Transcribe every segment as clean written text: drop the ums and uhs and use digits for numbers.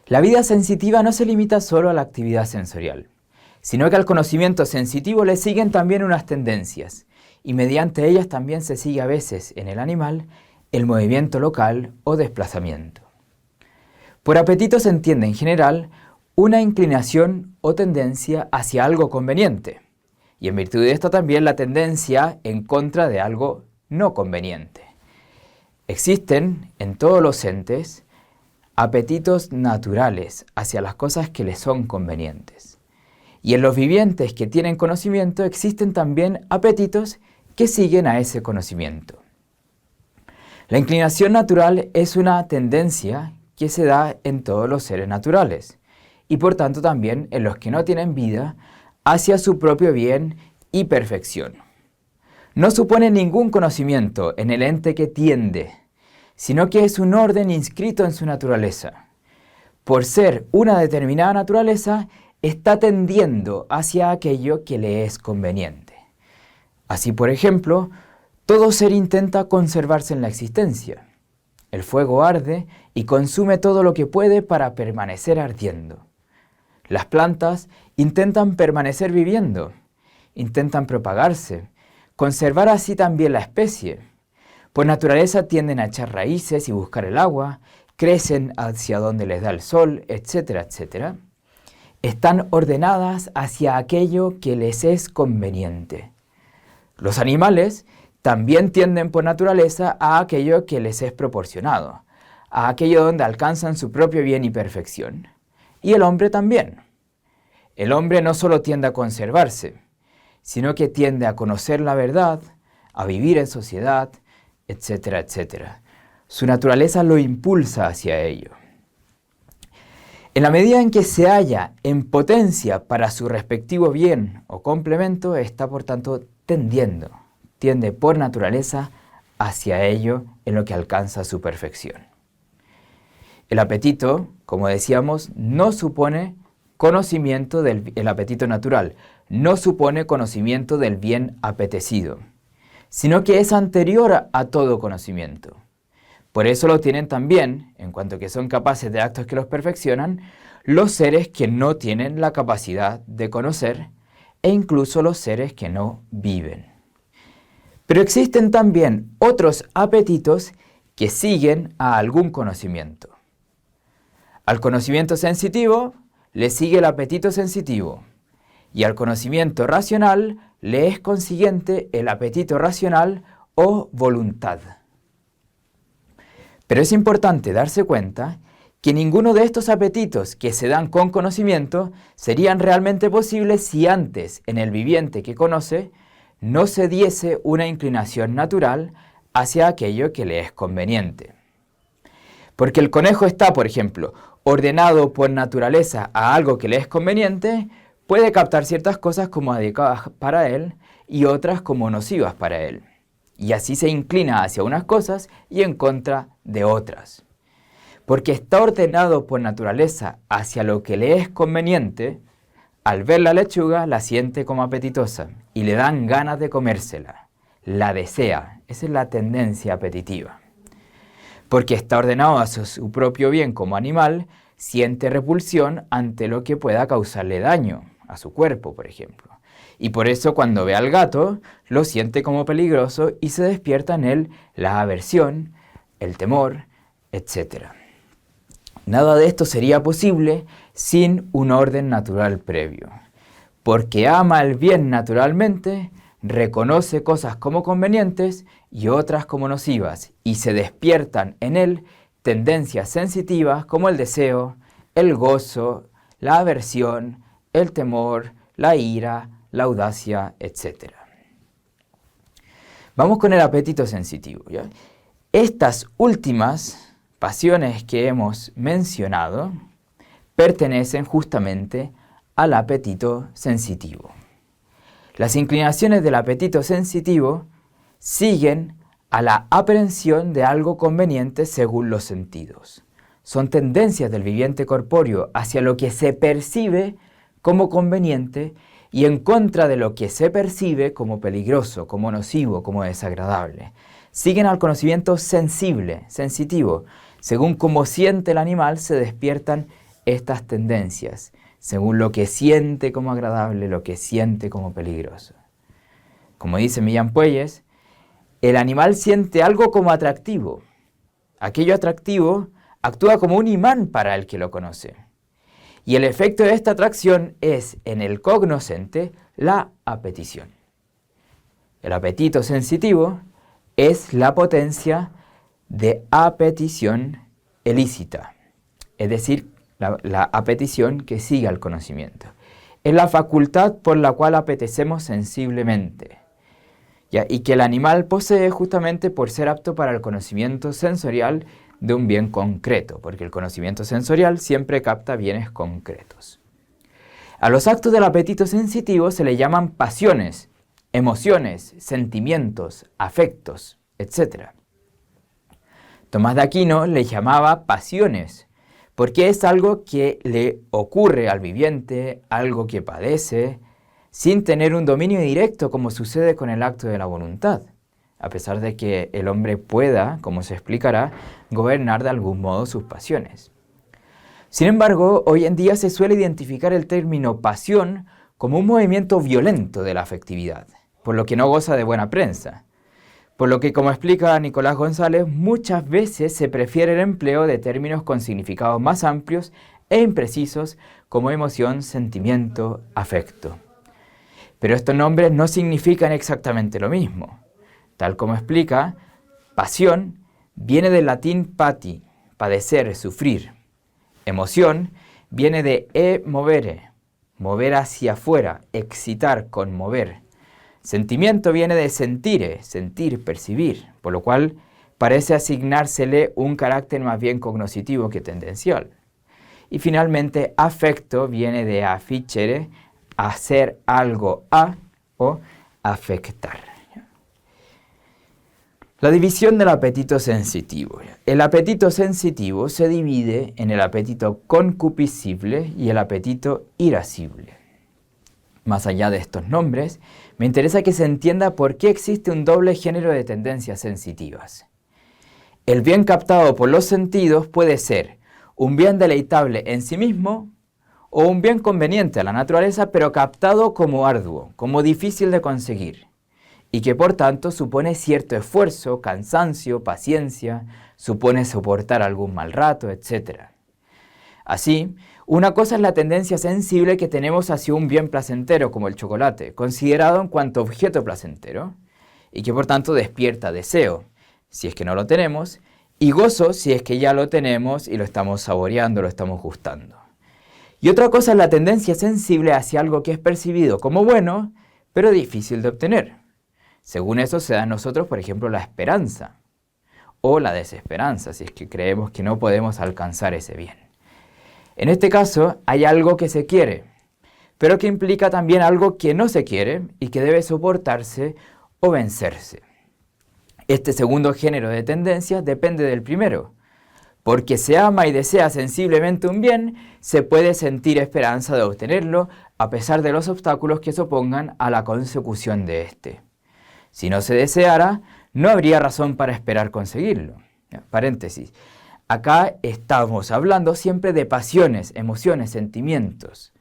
La vida sensitiva no se limita solo a la actividad sensorial, sino que al conocimiento sensitivo le siguen también unas tendencias, y mediante ellas también se sigue a veces en el animal el movimiento local o desplazamiento. Por apetito se entiende en general una inclinación o tendencia hacia algo conveniente, y en virtud de esto también la tendencia en contra de algo no conveniente. Existen en todos los entes apetitos naturales hacia las cosas que les son convenientes. Y en los vivientes que tienen conocimiento existen también apetitos que siguen a ese conocimiento. La inclinación natural es una tendencia que se da en todos los seres naturales y por tanto también en los que no tienen vida hacia su propio bien y perfección. No supone ningún conocimiento en el ente que tiende, sino que es un orden inscrito en su naturaleza. Por ser una determinada naturaleza, está tendiendo hacia aquello que le es conveniente. Así, por ejemplo, todo ser intenta conservarse en la existencia. El fuego arde y consume todo lo que puede para permanecer ardiendo. Las plantas intentan permanecer viviendo, intentan propagarse, conservar así también la especie. Por naturaleza tienden a echar raíces y buscar el agua, crecen hacia donde les da el sol, etcétera, etcétera. Están ordenadas hacia aquello que les es conveniente. Los animales también tienden por naturaleza a aquello que les es proporcionado, a aquello donde alcanzan su propio bien y perfección. Y el hombre también. El hombre no solo tiende a conservarse, sino que tiende a conocer la verdad, a vivir en sociedad, etcétera, etcétera. Su naturaleza lo impulsa hacia ello. En la medida en que se halla en potencia para su respectivo bien o complemento, está por tanto tiende por naturaleza hacia ello en lo que alcanza su perfección. El apetito, como decíamos, no supone conocimiento el apetito natural, no supone conocimiento del bien apetecido, sino que es anterior a todo conocimiento. Por eso lo tienen también, en cuanto que son capaces de actos que los perfeccionan, los seres que no tienen la capacidad de conocer e incluso los seres que no viven. Pero existen también otros apetitos que siguen a algún conocimiento. Al conocimiento sensitivo le sigue el apetito sensitivo y al conocimiento racional le es consiguiente el apetito racional o voluntad. Pero es importante darse cuenta que ninguno de estos apetitos que se dan con conocimiento serían realmente posibles si antes, en el viviente que conoce, no se diese una inclinación natural hacia aquello que le es conveniente. Porque el conejo está, por ejemplo, ordenado por naturaleza a algo que le es conveniente, puede captar ciertas cosas como adecuadas para él y otras como nocivas para él. Y así se inclina hacia unas cosas y en contra de otras. Porque está ordenado por naturaleza hacia lo que le es conveniente, al ver la lechuga la siente como apetitosa y le dan ganas de comérsela, la desea, esa es la tendencia apetitiva. Porque está ordenado hacia su propio bien como animal, siente repulsión ante lo que pueda causarle daño a su cuerpo, por ejemplo. Y por eso cuando ve al gato, lo siente como peligroso y se despierta en él la aversión, el temor, etc. Nada de esto sería posible sin un orden natural previo. Porque ama el bien naturalmente, reconoce cosas como convenientes y otras como nocivas, y se despiertan en él tendencias sensitivas como el deseo, el gozo, la aversión, el temor, la ira, la audacia, etc. Vamos con el apetito sensitivo, ¿ya? Estas últimas pasiones que hemos mencionado pertenecen justamente al apetito sensitivo. Las inclinaciones del apetito sensitivo siguen a la aprehensión de algo conveniente según los sentidos. Son tendencias del viviente corpóreo hacia lo que se percibe como conveniente y en contra de lo que se percibe como peligroso, como nocivo, como desagradable. Siguen al conocimiento sensible, sensitivo. Según cómo siente el animal, se despiertan estas tendencias, según lo que siente como agradable, lo que siente como peligroso. Como dice Millán Puelles, el animal siente algo como atractivo. Aquello atractivo actúa como un imán para el que lo conoce. Y el efecto de esta atracción es, en el cognoscente, la apetición. El apetito sensitivo es la potencia de apetición ilícita, es decir, la apetición que sigue al conocimiento. Es la facultad por la cual apetecemos sensiblemente, ¿ya? Y que el animal posee justamente por ser apto para el conocimiento sensorial de un bien concreto, porque el conocimiento sensorial siempre capta bienes concretos. A los actos del apetito sensitivo se le llaman pasiones, emociones, sentimientos, afectos, etc. Tomás de Aquino le llamaba pasiones, porque es algo que le ocurre al viviente, algo que padece, sin tener un dominio directo como sucede con el acto de la voluntad, a pesar de que el hombre pueda, como se explicará, gobernar de algún modo sus pasiones. Sin embargo, hoy en día se suele identificar el término pasión como un movimiento violento de la afectividad, por lo que no goza de buena prensa. Por lo que, como explica Nicolás González, muchas veces se prefiere el empleo de términos con significados más amplios e imprecisos como emoción, sentimiento, afecto. Pero estos nombres no significan exactamente lo mismo. Tal como explica, pasión viene del latín pati, padecer, sufrir. Emoción viene de movere, mover hacia afuera, excitar, conmover. Sentimiento viene de sentire, sentir, percibir, por lo cual parece asignársele un carácter más bien cognoscitivo que tendencial. Y finalmente, afecto viene de afficere, hacer algo a o afectar. La división del apetito sensitivo. El apetito sensitivo se divide en el apetito concupiscible y el apetito irascible. Más allá de estos nombres, me interesa que se entienda por qué existe un doble género de tendencias sensitivas. El bien captado por los sentidos puede ser un bien deleitable en sí mismo o un bien conveniente a la naturaleza, pero captado como arduo, como difícil de conseguir, y que por tanto supone cierto esfuerzo, cansancio, paciencia, supone soportar algún mal rato, etc. Así, una cosa es la tendencia sensible que tenemos hacia un bien placentero como el chocolate, considerado en cuanto objeto placentero, y que por tanto despierta deseo, si es que no lo tenemos, y gozo si es que ya lo tenemos y lo estamos saboreando, lo estamos gustando. Y otra cosa es la tendencia sensible hacia algo que es percibido como bueno, pero difícil de obtener. Según eso se da en nosotros, por ejemplo, la esperanza o la desesperanza, si es que creemos que no podemos alcanzar ese bien. En este caso, hay algo que se quiere, pero que implica también algo que no se quiere y que debe soportarse o vencerse. Este segundo género de tendencias depende del primero. Porque se ama y desea sensiblemente un bien, se puede sentir esperanza de obtenerlo a pesar de los obstáculos que se opongan a la consecución de éste. Si no se deseara, no habría razón para esperar conseguirlo. Paréntesis. Acá estamos hablando siempre de pasiones, emociones, sentimientos.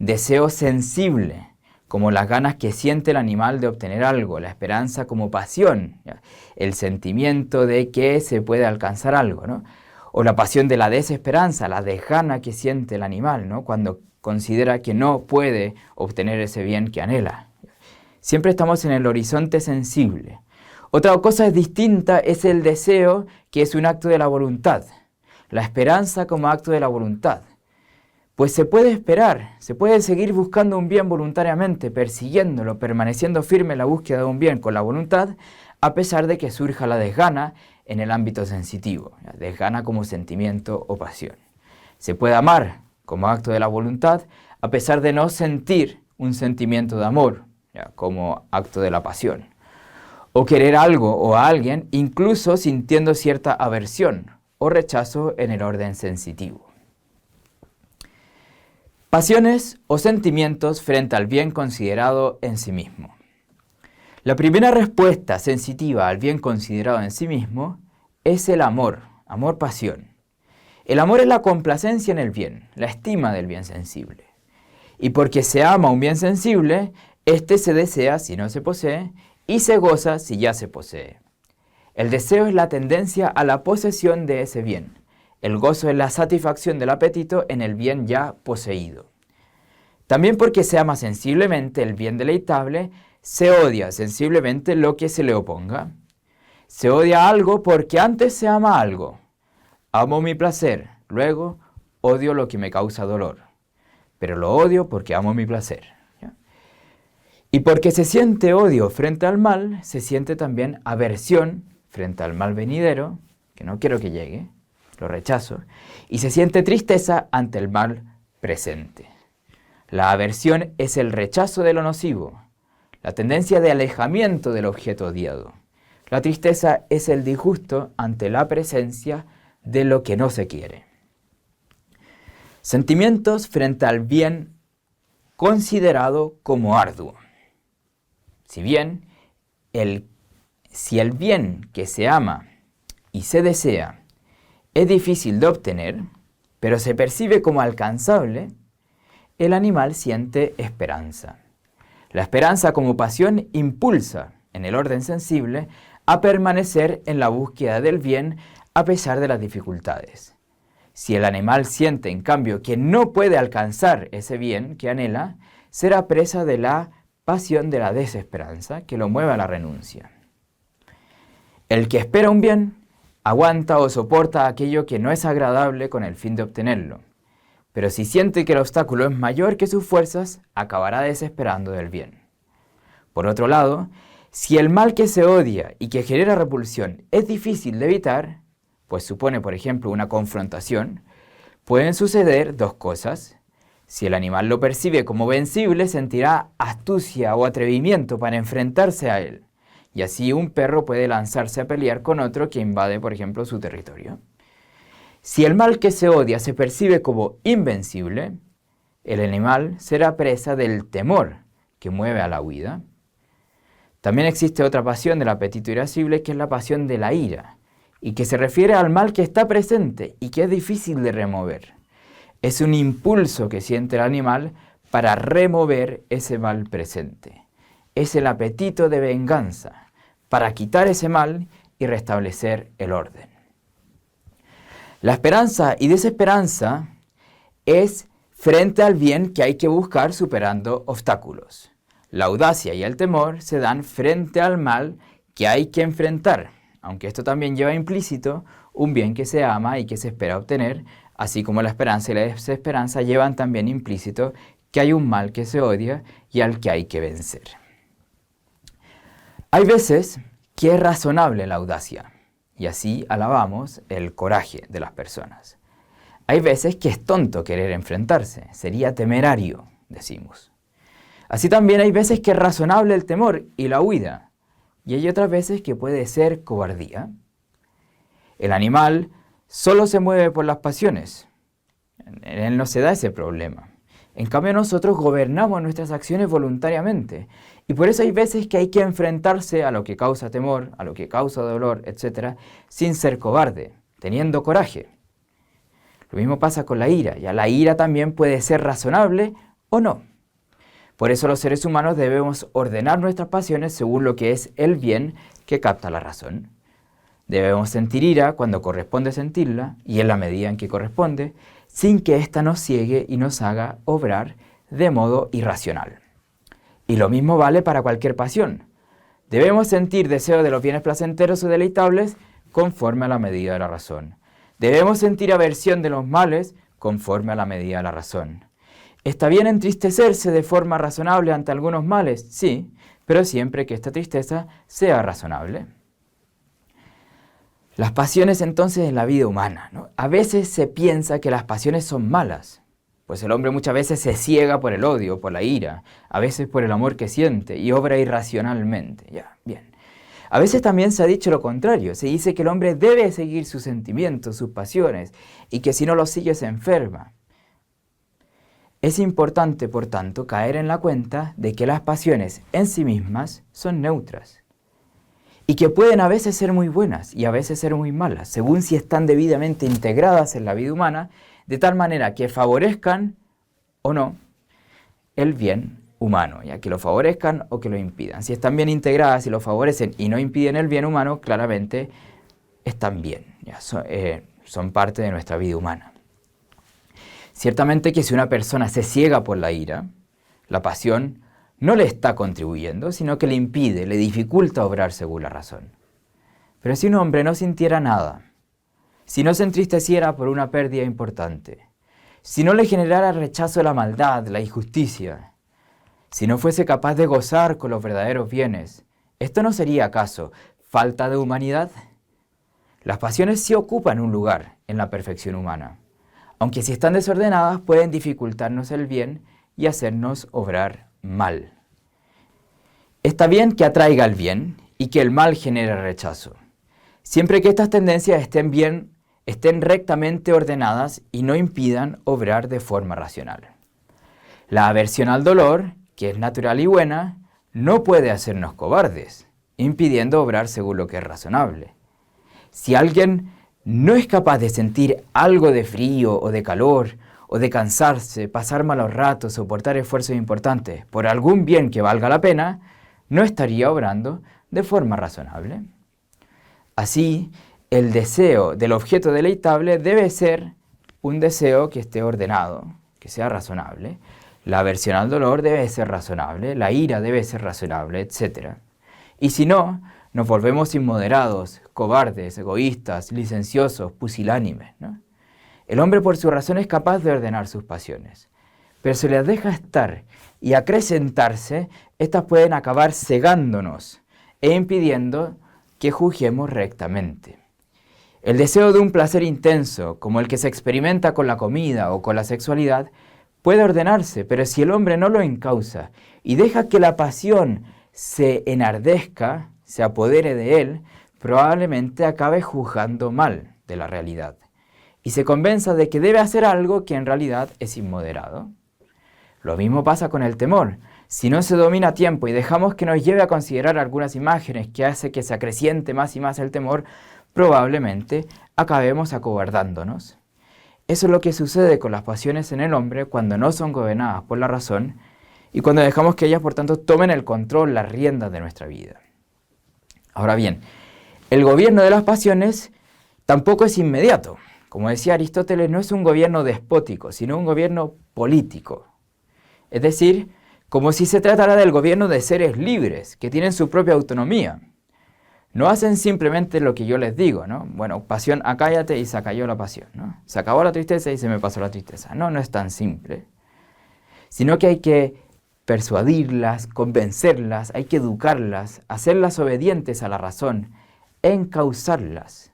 Deseo sensible, como las ganas que siente el animal de obtener algo, la esperanza como pasión, el sentimiento de que se puede alcanzar algo, ¿no? O la pasión de la desesperanza, la desgana que siente el animal, ¿no? Cuando considera que no puede obtener ese bien que anhela. Siempre estamos en el horizonte sensible. Otra cosa distinta es el deseo, que es un acto de la voluntad. La esperanza como acto de la voluntad. Pues se puede esperar, se puede seguir buscando un bien voluntariamente, persiguiéndolo, permaneciendo firme en la búsqueda de un bien con la voluntad, a pesar de que surja la desgana en el ámbito sensitivo, la desgana como sentimiento o pasión. Se puede amar como acto de la voluntad, a pesar de no sentir un sentimiento de amor, como acto de la pasión. O querer algo o a alguien, incluso sintiendo cierta aversión o rechazo en el orden sensitivo. Pasiones o sentimientos frente al bien considerado en sí mismo. La primera respuesta sensitiva al bien considerado en sí mismo es el amor, amor-pasión. El amor es la complacencia en el bien, la estima del bien sensible. Y porque se ama un bien sensible, éste se desea si no se posee y se goza si ya se posee. El deseo es la tendencia a la posesión de ese bien. El gozo es la satisfacción del apetito en el bien ya poseído. También porque se ama sensiblemente el bien deleitable, se odia sensiblemente lo que se le oponga. Se odia algo porque antes se ama algo. Amo mi placer, luego odio lo que me causa dolor. Pero lo odio porque amo mi placer. ¿Ya? Y porque se siente odio frente al mal, se siente también aversión frente al mal venidero, que no quiero que llegue, lo rechazo, y se siente tristeza ante el mal presente. La aversión es el rechazo de lo nocivo, la tendencia de alejamiento del objeto odiado. La tristeza es el disgusto ante la presencia de lo que no se quiere. Sentimientos frente al bien considerado como arduo. Si el bien que se ama y se desea es difícil de obtener, pero se percibe como alcanzable, el animal siente esperanza. La esperanza como pasión impulsa, en el orden sensible, a permanecer en la búsqueda del bien a pesar de las dificultades. Si el animal siente, en cambio, que no puede alcanzar ese bien que anhela, será presa de la pasión de la desesperanza que lo mueve a la renuncia. El que espera un bien, aguanta o soporta aquello que no es agradable con el fin de obtenerlo. Pero si siente que el obstáculo es mayor que sus fuerzas, acabará desesperando del bien. Por otro lado, si el mal que se odia y que genera repulsión es difícil de evitar, pues supone, por ejemplo, una confrontación, pueden suceder dos cosas. Si el animal lo percibe como vencible, sentirá astucia o atrevimiento para enfrentarse a él. Y así un perro puede lanzarse a pelear con otro que invade, por ejemplo, su territorio. Si el mal que se odia se percibe como invencible, el animal será presa del temor que mueve a la huida. También existe otra pasión del apetito irascible, que es la pasión de la ira, y que se refiere al mal que está presente y que es difícil de remover. Es un impulso que siente el animal para remover ese mal presente. Es el apetito de venganza, para quitar ese mal y restablecer el orden. La esperanza y desesperanza es frente al bien que hay que buscar superando obstáculos. La audacia y el temor se dan frente al mal que hay que enfrentar, aunque esto también lleva implícito un bien que se ama y que se espera obtener, así como la esperanza y la desesperanza llevan también implícito que hay un mal que se odia y al que hay que vencer. Hay veces que es razonable la audacia, y así alabamos el coraje de las personas. Hay veces que es tonto querer enfrentarse, sería temerario, decimos. Así también hay veces que es razonable el temor y la huida, y hay otras veces que puede ser cobardía. El animal solo se mueve por las pasiones, en él no se da ese problema. En cambio nosotros gobernamos nuestras acciones voluntariamente, y por eso hay veces que hay que enfrentarse a lo que causa temor, a lo que causa dolor, etc., sin ser cobarde, teniendo coraje. Lo mismo pasa con la ira, ya la ira también puede ser razonable o no. Por eso los seres humanos debemos ordenar nuestras pasiones según lo que es el bien que capta la razón. Debemos sentir ira cuando corresponde sentirla y en la medida en que corresponde, sin que ésta nos ciegue y nos haga obrar de modo irracional. Y lo mismo vale para cualquier pasión. Debemos sentir deseo de los bienes placenteros o deleitables conforme a la medida de la razón. Debemos sentir aversión de los males conforme a la medida de la razón. ¿Está bien entristecerse de forma razonable ante algunos males? Sí, pero siempre que esta tristeza sea razonable. Las pasiones entonces en la vida humana, ¿no? A veces se piensa que las pasiones son malas, pues el hombre muchas veces se ciega por el odio, por la ira, a veces por el amor que siente y obra irracionalmente. Ya, bien. A veces también se ha dicho lo contrario, se dice que el hombre debe seguir sus sentimientos, sus pasiones, y que si no los sigue se enferma. Es importante, por tanto, caer en la cuenta de que las pasiones en sí mismas son neutras y que pueden a veces ser muy buenas y a veces ser muy malas, según si están debidamente integradas en la vida humana, de tal manera que favorezcan o no el bien humano, ya que lo favorezcan o que lo impidan. Si están bien integradas y lo favorecen y no impiden el bien humano, claramente están bien, ya son parte de nuestra vida humana. Ciertamente que si una persona se ciega por la ira, la pasión no le está contribuyendo, sino que le impide, le dificulta obrar según la razón. Pero si un hombre no sintiera nada, si no se entristeciera por una pérdida importante, si no le generara rechazo a la maldad, la injusticia, si no fuese capaz de gozar con los verdaderos bienes, ¿esto no sería acaso falta de humanidad? Las pasiones sí ocupan un lugar en la perfección humana, aunque si están desordenadas pueden dificultarnos el bien y hacernos obrar mal. Está bien que atraiga el bien y que el mal genere rechazo, siempre que estas tendencias estén rectamente ordenadas y no impidan obrar de forma racional. La aversión al dolor, que es natural y buena, no puede hacernos cobardes, impidiendo obrar según lo que es razonable. Si alguien no es capaz de sentir algo de frío o de calor, o de cansarse, pasar malos ratos, soportar esfuerzos importantes por algún bien que valga la pena, no estaría obrando de forma razonable. Así, el deseo del objeto deleitable debe ser un deseo que esté ordenado, que sea razonable. La aversión al dolor debe ser razonable, la ira debe ser razonable, etc. Y si no, nos volvemos inmoderados, cobardes, egoístas, licenciosos, pusilánimes, ¿no? El hombre por su razón es capaz de ordenar sus pasiones, pero si las deja estar y acrecentarse, estas pueden acabar cegándonos e impidiendo que juzguemos rectamente. El deseo de un placer intenso, como el que se experimenta con la comida o con la sexualidad, puede ordenarse, pero si el hombre no lo encausa y deja que la pasión se enardezca, se apodere de él, probablemente acabe juzgando mal de la realidad y se convenza de que debe hacer algo que en realidad es inmoderado. Lo mismo pasa con el temor. Si no se domina a tiempo y dejamos que nos lleve a considerar algunas imágenes que hace que se acreciente más y más el temor, probablemente acabemos acobardándonos. Eso es lo que sucede con las pasiones en el hombre cuando no son gobernadas por la razón y cuando dejamos que ellas, por tanto, tomen el control, las riendas de nuestra vida. Ahora bien, el gobierno de las pasiones tampoco es inmediato. Como decía Aristóteles, no es un gobierno despótico, sino un gobierno político. Es decir, como si se tratara del gobierno de seres libres, que tienen su propia autonomía. No hacen simplemente lo que yo les digo, ¿no? Bueno, pasión, acállate y se acalló la pasión, ¿no? Se acabó la tristeza y se me pasó la tristeza. No, no es tan simple. Sino que hay que persuadirlas, convencerlas, hay que educarlas, hacerlas obedientes a la razón, encauzarlas.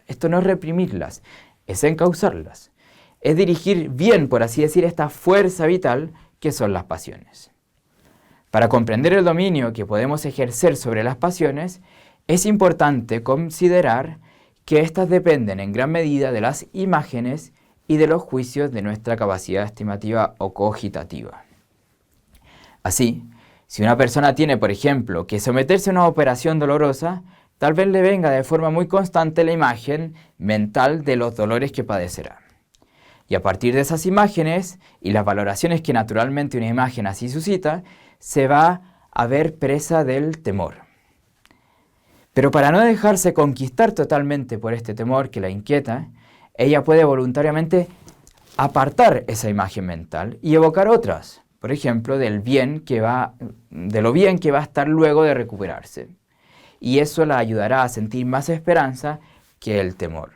Esto no es reprimirlas, es encauzarlas. Es dirigir bien, por así decir, esta fuerza vital que son las pasiones. Para comprender el dominio que podemos ejercer sobre las pasiones, es importante considerar que éstas dependen en gran medida de las imágenes y de los juicios de nuestra capacidad estimativa o cogitativa. Así, si una persona tiene, por ejemplo, que someterse a una operación dolorosa, tal vez le venga de forma muy constante la imagen mental de los dolores que padecerá. Y a partir de esas imágenes y las valoraciones que naturalmente una imagen así suscita, se va a ver presa del temor. Pero para no dejarse conquistar totalmente por este temor que la inquieta, ella puede voluntariamente apartar esa imagen mental y evocar otras, por ejemplo, de lo bien que va a estar luego de recuperarse. Y eso la ayudará a sentir más esperanza que el temor.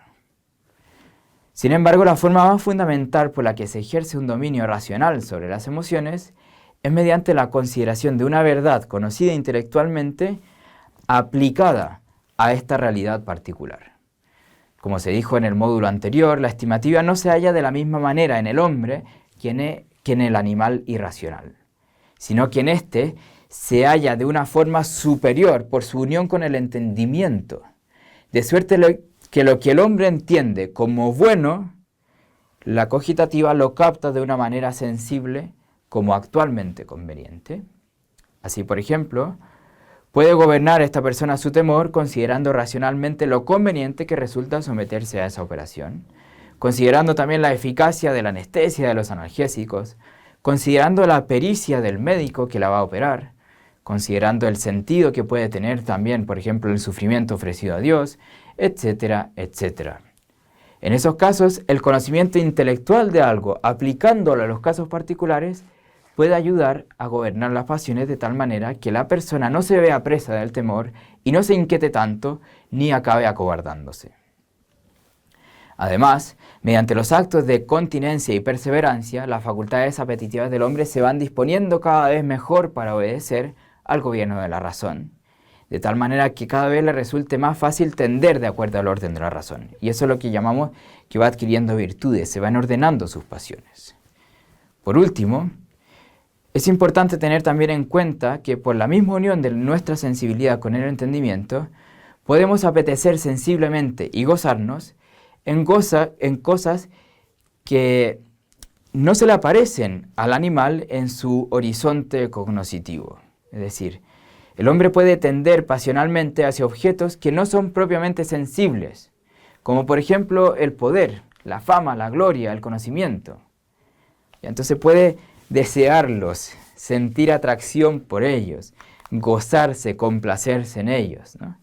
Sin embargo, la forma más fundamental por la que se ejerce un dominio racional sobre las emociones es mediante la consideración de una verdad conocida intelectualmente aplicada a esta realidad particular. Como se dijo en el módulo anterior, la estimativa no se halla de la misma manera en el hombre que en el animal irracional, sino que en éste se halla de una forma superior por su unión con el entendimiento, de suerte que lo que el hombre entiende como bueno, la cogitativa lo capta de una manera sensible como actualmente conveniente. Así, por ejemplo, Puede gobernar esta persona su temor considerando racionalmente lo conveniente que resulta someterse a esa operación, considerando también la eficacia de la anestesia de los analgésicos, considerando la pericia del médico que la va a operar, considerando el sentido que puede tener también, por ejemplo, el sufrimiento ofrecido a Dios, etcétera, etcétera. En esos casos, el conocimiento intelectual de algo, aplicándolo a los casos particulares, puede ayudar a gobernar las pasiones de tal manera que la persona no se vea presa del temor y no se inquiete tanto ni acabe acobardándose. Además, mediante los actos de continencia y perseverancia, las facultades apetitivas del hombre se van disponiendo cada vez mejor para obedecer al gobierno de la razón, de tal manera que cada vez le resulte más fácil tender de acuerdo al orden de la razón. Y eso es lo que llamamos que va adquiriendo virtudes, se van ordenando sus pasiones. Por último, es importante tener también en cuenta que por la misma unión de nuestra sensibilidad con el entendimiento, podemos apetecer sensiblemente y gozarnos en cosas que no se le aparecen al animal en su horizonte cognoscitivo. Es decir, el hombre puede tender pasionalmente hacia objetos que no son propiamente sensibles, como por ejemplo el poder, la fama, la gloria, el conocimiento. Y entonces puede desearlos, sentir atracción por ellos, gozarse, complacerse en ellos, ¿no?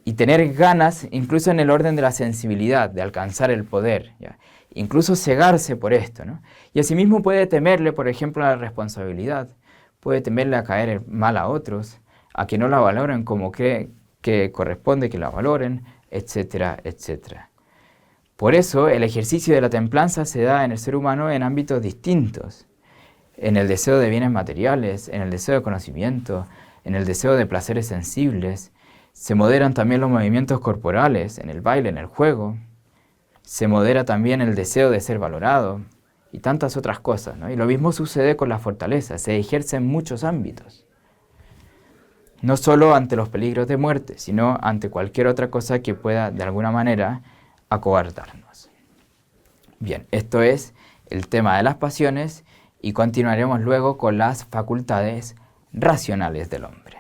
Y tener ganas, incluso en el orden de la sensibilidad, de alcanzar el poder, ¿ya? Incluso cegarse por esto, ¿no? Y asimismo puede temerle, por ejemplo, a la responsabilidad, puede temerle a caer mal a otros, a que no la valoren como cree que corresponde que la valoren, etcétera, etcétera. Por eso el ejercicio de la templanza se da en el ser humano en ámbitos distintos, en el deseo de bienes materiales, en el deseo de conocimiento, en el deseo de placeres sensibles. Se moderan también los movimientos corporales, en el baile, en el juego. Se modera también el deseo de ser valorado y tantas otras cosas, ¿no? Y lo mismo sucede con la fortaleza, se ejerce en muchos ámbitos. No solo ante los peligros de muerte, sino ante cualquier otra cosa que pueda de alguna manera acobardarnos. Bien, esto es el tema de las pasiones y continuaremos luego con las facultades racionales del hombre.